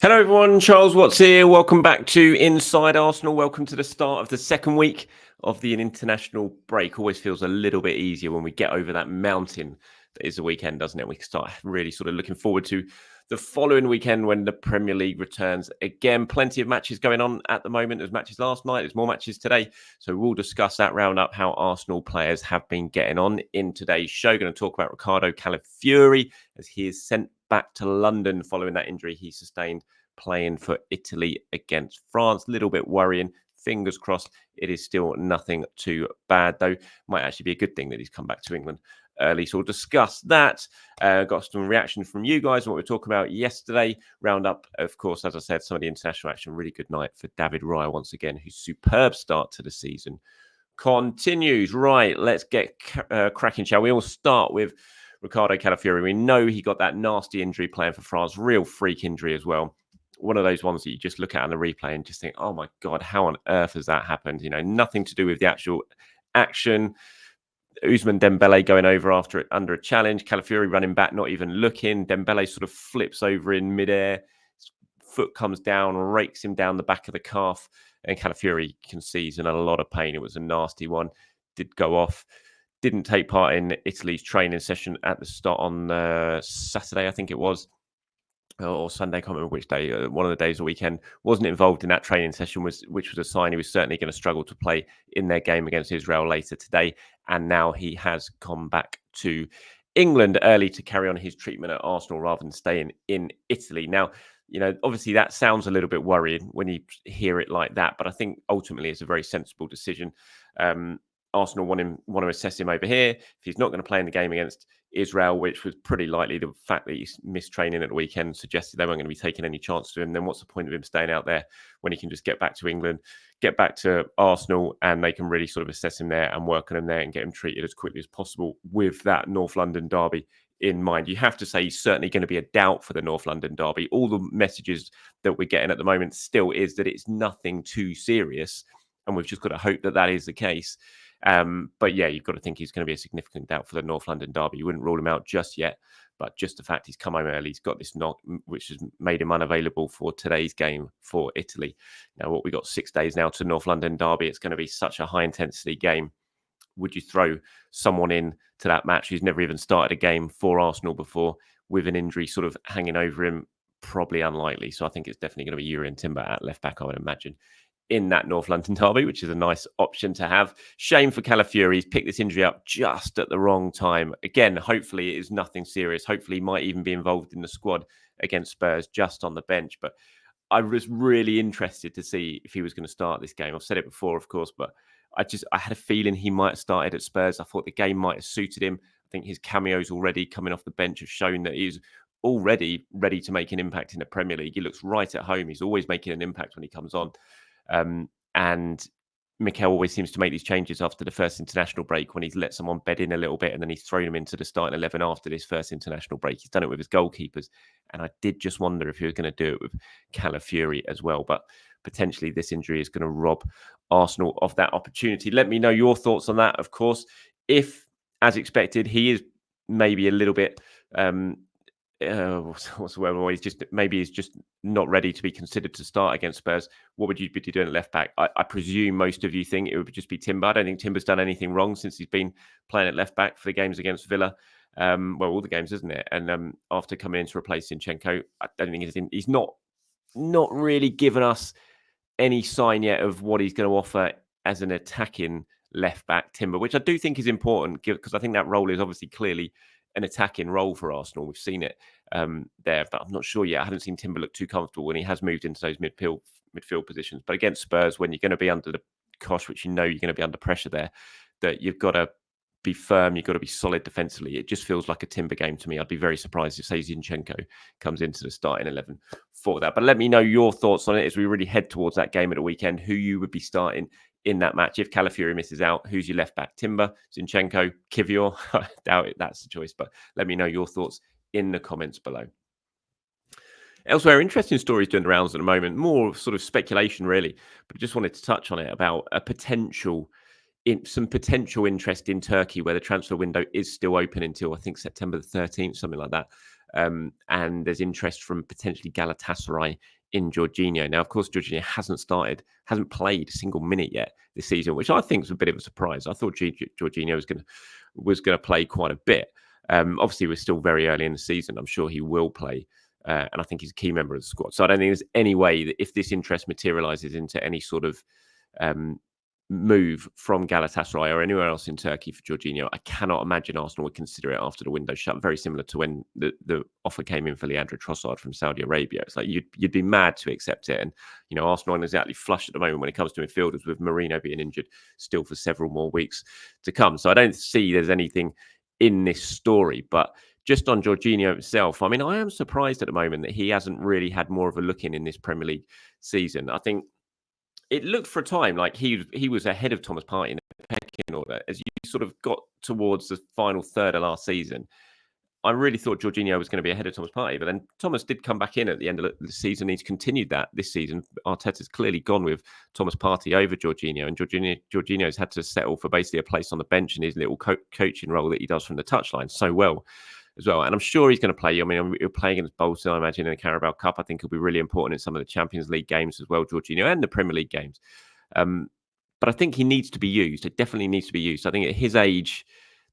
Hello, everyone. Charles Watts here. Welcome back to Inside Arsenal. Welcome to the start of the second week of the international break. Always feels a little bit easier when we get over that mountain that is the weekend, doesn't it? We can start really sort of looking forward to the following weekend when the Premier League returns again. Plenty of matches going on at the moment. There's matches last night. There's more matches today. So we'll discuss that roundup, how Arsenal players have been getting on in today's show. Going to talk about Riccardo Calafiori as he is sent back to London following that injury he sustained playing for Italy against France. A little bit worrying. Fingers crossed it is still nothing too bad, though. Might actually be a good thing that he's come back to England early. So we'll discuss that. Got some reaction from you guys on what we were talking about yesterday. Roundup, of course, as I said, some of the international action. Really good night for David Raya once again, whose superb start to the season continues. Right, let's get cracking, shall we? We'll start with Riccardo Calafiori. We know he got that nasty injury playing for France. Real freak injury as well. One of those ones that you just look at on the replay and just think, oh my God, how on earth has that happened? You know, nothing to do with the actual action. Ousmane Dembele going over after it under a challenge. Calafiori running back, not even looking. Dembele sort of flips over in midair. His foot comes down, rakes him down the back of the calf. And Calafiori can see he's in a lot of pain. It was a nasty one. Did go off. Didn't take part in Italy's training session at the start on Saturday, I think it was. Or Sunday, I can't remember which day, one of the days of the weekend, wasn't involved in that training session, which was a sign he was certainly going to struggle to play in their game against Israel later today. And now he has come back to England early to carry on his treatment at Arsenal rather than staying in Italy. Now, you know, obviously that sounds a little bit worrying when you hear it like that, but I think ultimately it's a very sensible decision. Arsenal want to assess him over here. If he's not going to play in the game against Israel, which was pretty likely, the fact that he missed training at the weekend suggested they weren't going to be taking any chance to him, then what's the point of him staying out there when he can just get back to England, get back to Arsenal, and they can really sort of assess him there and work on him there and get him treated as quickly as possible with that North London derby in mind. You have to say he's certainly going to be a doubt for the North London derby. All the messages that we're getting at the moment still is that it's nothing too serious, and we've just got to hope that that is the case. But yeah, you've got to think he's going to be a significant doubt for the North London derby. You wouldn't rule him out just yet, but just the fact he's come home early, he's got this knock, which has made him unavailable for today's game for Italy. Now, what we got 6 days now to North London derby. It's going to be such a high intensity game. Would you throw someone in to that match who's never even started a game for Arsenal before with an injury sort of hanging over him? Probably unlikely. So I think it's definitely going to be Yuri Timber at left back, I would imagine, in that North London derby, which is a nice option to have. Shame for Calafiori. He's picked this injury up just at the wrong time. Again, hopefully it is nothing serious. Hopefully he might even be involved in the squad against Spurs just on the bench. But I was really interested to see if he was going to start this game. I've said it before, of course, but I had a feeling he might have started at Spurs. I thought the game might have suited him. I think his cameos already coming off the bench have shown that he's already ready to make an impact in the Premier League. He looks right at home. He's always making an impact when he comes on. And Mikel always seems to make these changes after the first international break when he's let someone bed in a little bit and then he's thrown him into the starting 11 after this first international break. He's done it with his goalkeepers. And I did just wonder if he was going to do it with Calafiori as well. But potentially this injury is going to rob Arsenal of that opportunity. Let me know your thoughts on that, of course. If, as expected, he is maybe a little bit... what's the word? He's just not ready to be considered to start against Spurs. What would you be doing at left back? I presume most of you think it would just be Timber. I don't think Timber's done anything wrong since he's been playing at left back for the games against Villa. All the games, isn't it? And after coming in to replace Zinchenko, I don't think he's not really given us any sign yet of what he's going to offer as an attacking left back, Timber, which I do think is important because I think that role is obviously clearly an attacking role for Arsenal. We've seen it there, but I'm not sure yet. I haven't seen Timber look too comfortable when he has moved into those midfield positions. But against Spurs, when you're going to be under the cosh, which you know you're going to be under pressure there, that you've got to be firm, you've got to be solid defensively. It just feels like a Timber game to me. I'd be very surprised if, say, Zinchenko comes into the starting 11 for that. But let me know your thoughts on it as we really head towards that game at the weekend, who you would be starting in that match. If Calafiori misses out, who's your left back? Timber, Zinchenko, Kivior? I doubt it, that's the choice, but let me know your thoughts in the comments below. Elsewhere, interesting stories doing the rounds at the moment, more sort of speculation really, but I just wanted to touch on it about some potential interest in Turkey where the transfer window is still open until I think September the 13th, something like that. And there's interest from potentially Galatasaray in Jorginho. Now, of course, Jorginho hasn't played a single minute yet this season, which I think is a bit of a surprise. I thought Jorginho was going to play quite a bit. Obviously, we're still very early in the season. I'm sure he will play. And I think he's a key member of the squad. So I don't think there's any way that if this interest materializes into any sort of move from Galatasaray or anywhere else in Turkey for Jorginho, I cannot imagine Arsenal would consider it after the window shut. Very similar to when the offer came in for Leandro Trossard from Saudi Arabia. It's like you'd be mad to accept it. And, Arsenal aren't exactly flush at the moment when it comes to midfielders, with Marino being injured still for several more weeks to come. So I don't see there's anything in this story. But just on Jorginho himself, I mean, I am surprised at the moment that he hasn't really had more of a look in this Premier League season. I think it looked for a time like he was ahead of Thomas Partey in the pecking order as you sort of got towards the final third of last season. I really thought Jorginho was going to be ahead of Thomas Partey, but then Thomas did come back in at the end of the season. He's continued that this season. Arteta's clearly gone with Thomas Partey over Jorginho, and Jorginho's had to settle for basically a place on the bench in his little coaching role that he does from the touchline so well as well. And I'm sure he's going to play. I mean, he'll play against Bolton, I imagine, in the Carabao Cup. I think he'll be really important in some of the Champions League games as well, Jorginho, and the Premier League games. But I think he needs to be used. It definitely needs to be used. I think at his age,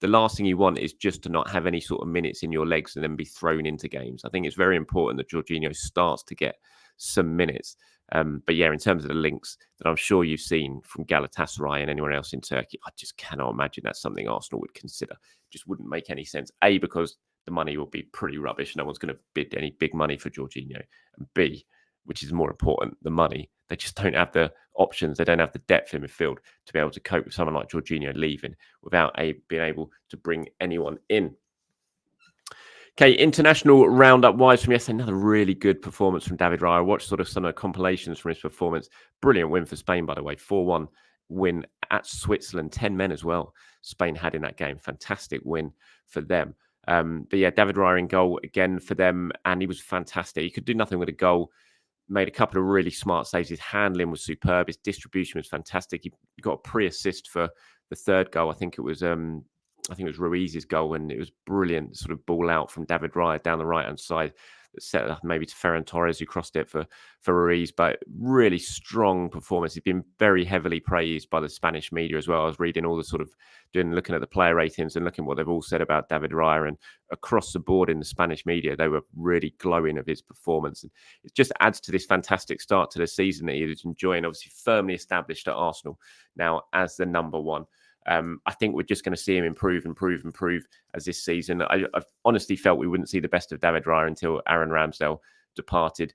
the last thing you want is just to not have any sort of minutes in your legs and then be thrown into games. I think it's very important that Jorginho starts to get some minutes. But yeah, in terms of the links that I'm sure you've seen from Galatasaray and anyone else in Turkey, I just cannot imagine that's something Arsenal would consider. It just wouldn't make any sense. A, because the money will be pretty rubbish. No one's going to bid any big money for Jorginho. And B, which is more important, the money. They just don't have the options. They don't have the depth in midfield to be able to cope with someone like Jorginho leaving without being able to bring anyone in. Okay, international roundup wise from yesterday, another really good performance from David Raya. I watched sort of some of the compilations from his performance. Brilliant win for Spain, by the way. 4-1 win at Switzerland. 10 men as well Spain had in that game. Fantastic win for them. But yeah, David Raya in goal again for them, and he was fantastic. He could do nothing with a goal. Made a couple of really smart saves. His handling was superb. His distribution was fantastic. He got a pre-assist for the third goal. I think it was Ruiz's goal, and it was brilliant. Sort of ball out from David Raya down the right hand side that set up maybe to Ferran Torres, who crossed it for Ruiz. But really strong performance. He's been very heavily praised by the Spanish media as well. I was reading all the sort of looking at the player ratings and looking at what they've all said about David Raya, and across the board in the Spanish media, they were really glowing of his performance. And it just adds to this fantastic start to the season that he was enjoying. Obviously, firmly established at Arsenal now as the number one. I think we're just going to see him improve as this season. I've honestly felt we wouldn't see the best of David Raya until Aaron Ramsdale departed,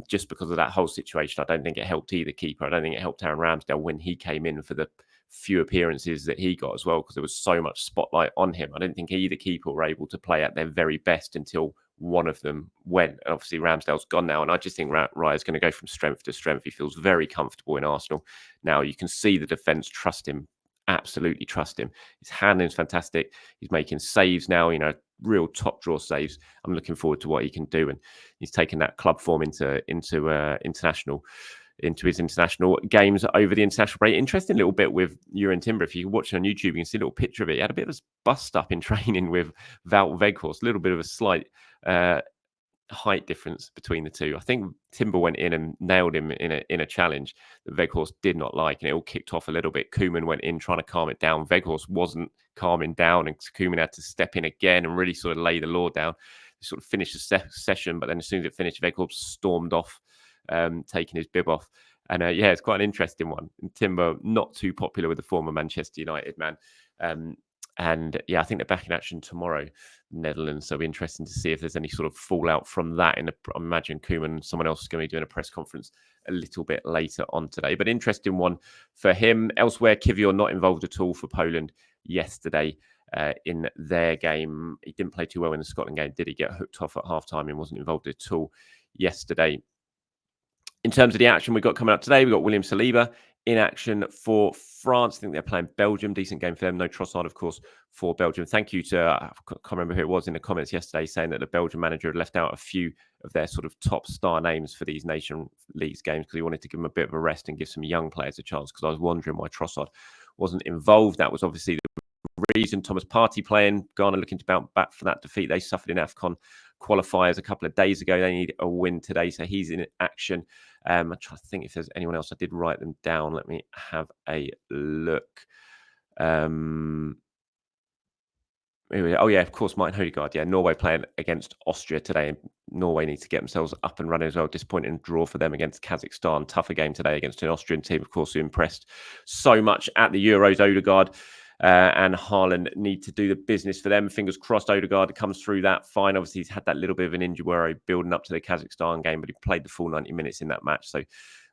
just because of that whole situation. I don't think it helped either keeper. I don't think it helped Aaron Ramsdale when he came in for the few appearances that he got as well, because there was so much spotlight on him. I don't think either keeper were able to play at their very best until one of them went. And obviously Ramsdale's gone now, and I just think Raya's going to go from strength to strength. He feels very comfortable in Arsenal now. You can see the defence trust him. Absolutely trust him. His handling's fantastic. He's making saves now, real top draw saves. I'm looking forward to what he can do, and he's taken that club form into his international games over the international break. Interesting little bit with Jurgen Timber. If you watch it on YouTube, you can see a little picture of it. He had a bit of a bust up in training with Wout Weghorst. A little bit of a slight height difference between the two. I think Timber went in and nailed him in a challenge that Weghorst did not like, and it all kicked off a little bit. Koeman went in trying to calm it down. Weghorst wasn't calming down, and Koeman had to step in again and really sort of lay the law down. They sort of finished the session, but then as soon as it finished, Weghorst stormed off, taking his bib off. And yeah, it's quite an interesting one. And Timber, not too popular with the former Manchester United man. And yeah, I think they're back in action tomorrow, Netherlands. So it'll be interesting to see if there's any sort of fallout from that. I imagine Koeman and someone else is going to be doing a press conference a little bit later on today. But interesting one for him. Elsewhere, Kiwior not involved at all for Poland yesterday in their game. He didn't play too well in the Scotland game, did he? Get hooked off at halftime and wasn't involved at all yesterday. In terms of the action we've got coming up today, we've got William Saliba in action for France. I think they're playing Belgium. Decent game for them. No Trossard, of course, for Belgium. Thank you to, I can't remember who it was in the comments yesterday, saying that the Belgian manager had left out a few of their sort of top star names for these Nation Leagues games because he wanted to give them a bit of a rest and give some young players a chance, because I was wondering why Trossard wasn't involved. That was obviously the reason. Thomas Partey playing, Ghana looking to bounce back for that defeat they suffered in AFCON qualifiers a couple of days ago. They need a win today, so he's in action. I'm trying to think if there's anyone else. I did write them down. Let me have a look. Oh yeah, of course, Martin Hødegaard. Yeah, Norway playing against Austria today. Norway need to get themselves up and running as well. Disappointing draw for them against Kazakhstan. Tougher game today against an Austrian team, of course, who impressed so much at the Euros. Odegaard and Haaland need to do the business for them. Fingers crossed Odegaard comes through that fine. Obviously, he's had that little bit of an injury worry building up to the Kazakhstan game, but he played the full 90 minutes in that match. So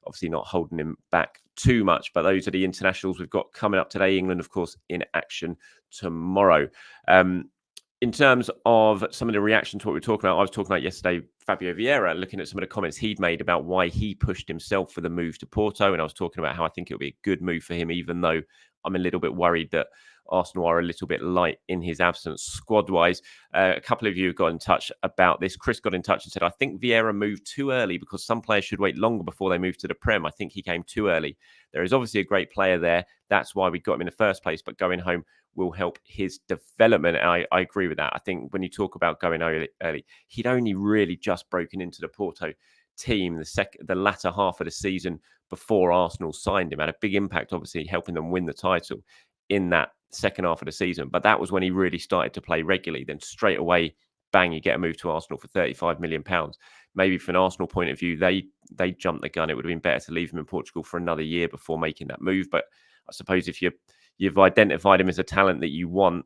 obviously not holding him back too much. But those are the internationals we've got coming up today. England, of course, in action tomorrow. In terms of some of the reaction to what we were talking about, I was talking about yesterday, Fabio Vieira, looking at some of the comments he'd made about why he pushed himself for the move to Porto. And I was talking about how I think it'll be a good move for him, even though I'm a little bit worried that Arsenal are a little bit light in his absence squad-wise. A couple of you got in touch about this. Chris got in touch and said, I think Vieira moved too early because some players should wait longer before they move to the Prem. I think he came too early. There is obviously a great player there. That's why we got him in the first place, but going home will help his development. And I agree with that. I think when you talk about going early, he'd only really just broken into the Porto team the latter half of the season before Arsenal signed him. Had a big impact, obviously, helping them win the title in that second half of the season. But that was when he really started to play regularly. Then straight away, bang, you get a move to Arsenal for £35 million. Maybe from an Arsenal point of view, they jumped the gun. It would have been better to leave him in Portugal for another year before making that move. But I suppose if you've identified him as a talent that you want,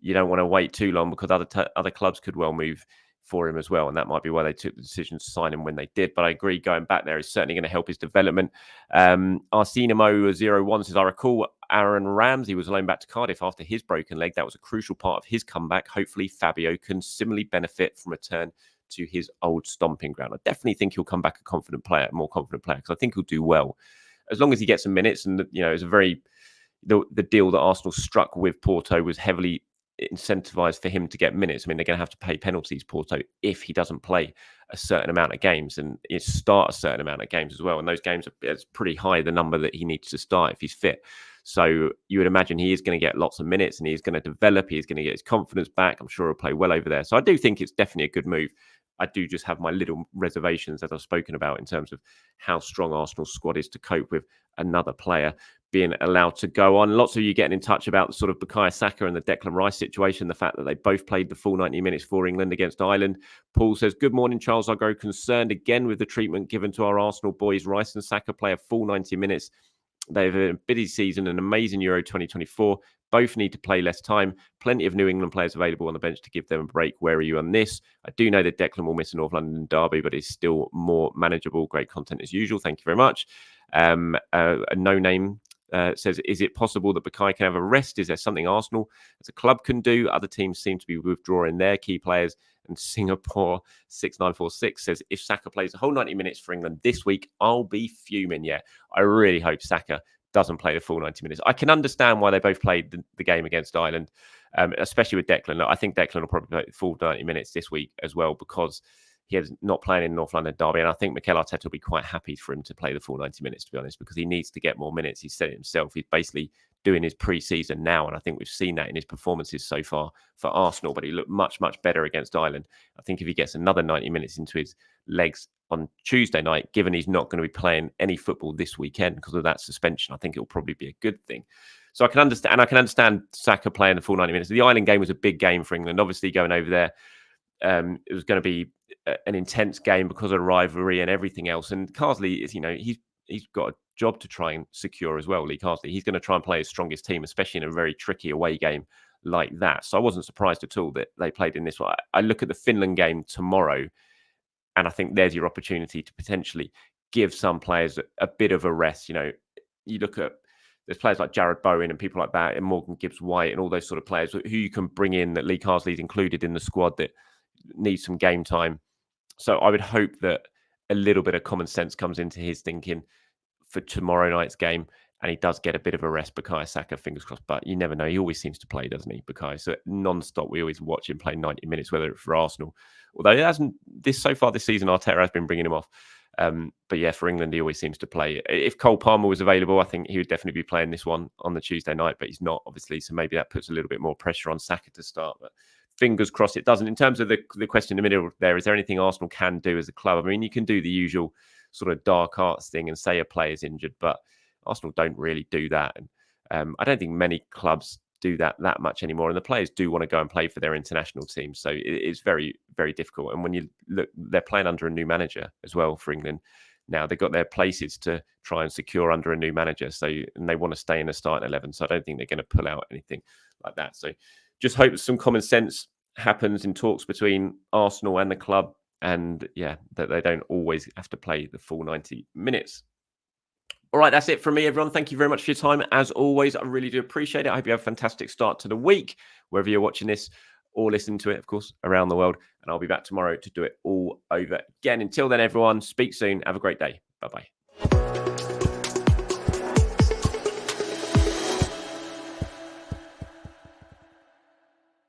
you don't want to wait too long because other clubs could well move for him as well. And that might be why they took the decision to sign him when they did. But I agree, going back there is certainly going to help his development. Arsenimo01 says, I recall Aaron Ramsey was loaned back to Cardiff after his broken leg. That was a crucial part of his comeback. Hopefully Fabio can similarly benefit from a return to his old stomping ground. I definitely think he'll come back a more confident player, because I think he'll do well as long as he gets some minutes. And, it's a very... The deal that Arsenal struck with Porto was heavily incentivized for him to get minutes. I mean, they're going to have to pay penalties, Porto, if he doesn't play a certain amount of games and start a certain amount of games as well. And those games, it's pretty high, the number that he needs to start if he's fit. So you would imagine he is going to get lots of minutes and he's going to develop. He's going to get his confidence back. I'm sure he'll play well over there. So I do think it's definitely a good move. I do just have my little reservations, as I've spoken about, in terms of how strong Arsenal's squad is to cope with another player being allowed to go on. Lots of you getting in touch about the sort of Bukayo Saka and the Declan Rice situation, the fact that they both played the full 90 minutes for England against Ireland. Paul says, good morning, Charles. I grow concerned again with the treatment given to our Arsenal boys. Rice and Saka play a full 90 minutes. They've had a busy season, an amazing Euro 2024. Both need to play less time. Plenty of New England players available on the bench to give them a break. Where are you on this? I do know that Declan will miss a North London derby, but it's still more manageable. Great content as usual. Thank you very much. A no-name says, is it possible that Bukayo can have a rest? Is there something Arsenal as a club can do? Other teams seem to be withdrawing their key players. And Singapore 6946 says, if Saka plays the whole 90 minutes for England this week, I'll be fuming. Yeah, I really hope Saka doesn't play the full 90 minutes. I can understand why they both played the game against Ireland, especially with Declan. I think Declan will probably play the full 90 minutes this week as well, because he is not playing in North London derby. And I think Mikel Arteta will be quite happy for him to play the full 90 minutes, to be honest, because he needs to get more minutes. He said it himself. He's basically doing his pre-season now. And I think we've seen that in his performances so far for Arsenal. But he looked much, much better against Ireland. I think if he gets another 90 minutes into his legs on Tuesday night, given he's not going to be playing any football this weekend because of that suspension, I think it'll probably be a good thing. So I can understand Saka playing the full 90 minutes. The Ireland game was a big game for England. Obviously, going over there, it was going to be an intense game because of rivalry and everything else. And Carsley is, he's got a job to try and secure as well. Lee Carsley, he's going to try and play his strongest team, especially in a very tricky away game like that. So I wasn't surprised at all that they played in this one. I look at the Finland game tomorrow, and I think there's your opportunity to potentially give some players a bit of a rest. You look at, there's players like Jared Bowen and people like that, and Morgan Gibbs-White and all those sort of players who you can bring in, that Lee Carsley's included in the squad, that needs some game time. So I would hope that a little bit of common sense comes into his thinking for tomorrow night's game, and he does get a bit of a rest. Bukayo Saka, fingers crossed, but you never know. He always seems to play, doesn't he, Bukayo? So non-stop, we always watch him play 90 minutes, whether it's for Arsenal. Although it hasn't, so far this season, Arteta has been bringing him off. But yeah, for England, he always seems to play. If Cole Palmer was available, I think he would definitely be playing this one on the Tuesday night, but he's not, obviously. So maybe that puts a little bit more pressure on Saka to start. But fingers crossed it doesn't. In terms of the question in the middle there, is there anything Arsenal can do as a club? I mean, you can do the usual sort of dark arts thing and say a player's injured, but Arsenal don't really do that. And I don't think many clubs do that much anymore. And the players do want to go and play for their international team. So it's very, very difficult. And when you look, they're playing under a new manager as well for England. Now they've got their places to try and secure under a new manager. So, and they want to stay in the starting 11. So I don't think they're going to pull out anything like that. So just hope some common sense happens in talks between Arsenal and the club. And yeah, that they don't always have to play the full 90 minutes. All right, that's it from me, everyone. Thank you very much for your time. As always, I really do appreciate it. I hope you have a fantastic start to the week, wherever you're watching this or listening to it, of course, around the world. And I'll be back tomorrow to do it all over again. Until then, everyone, speak soon. Have a great day. Bye-bye.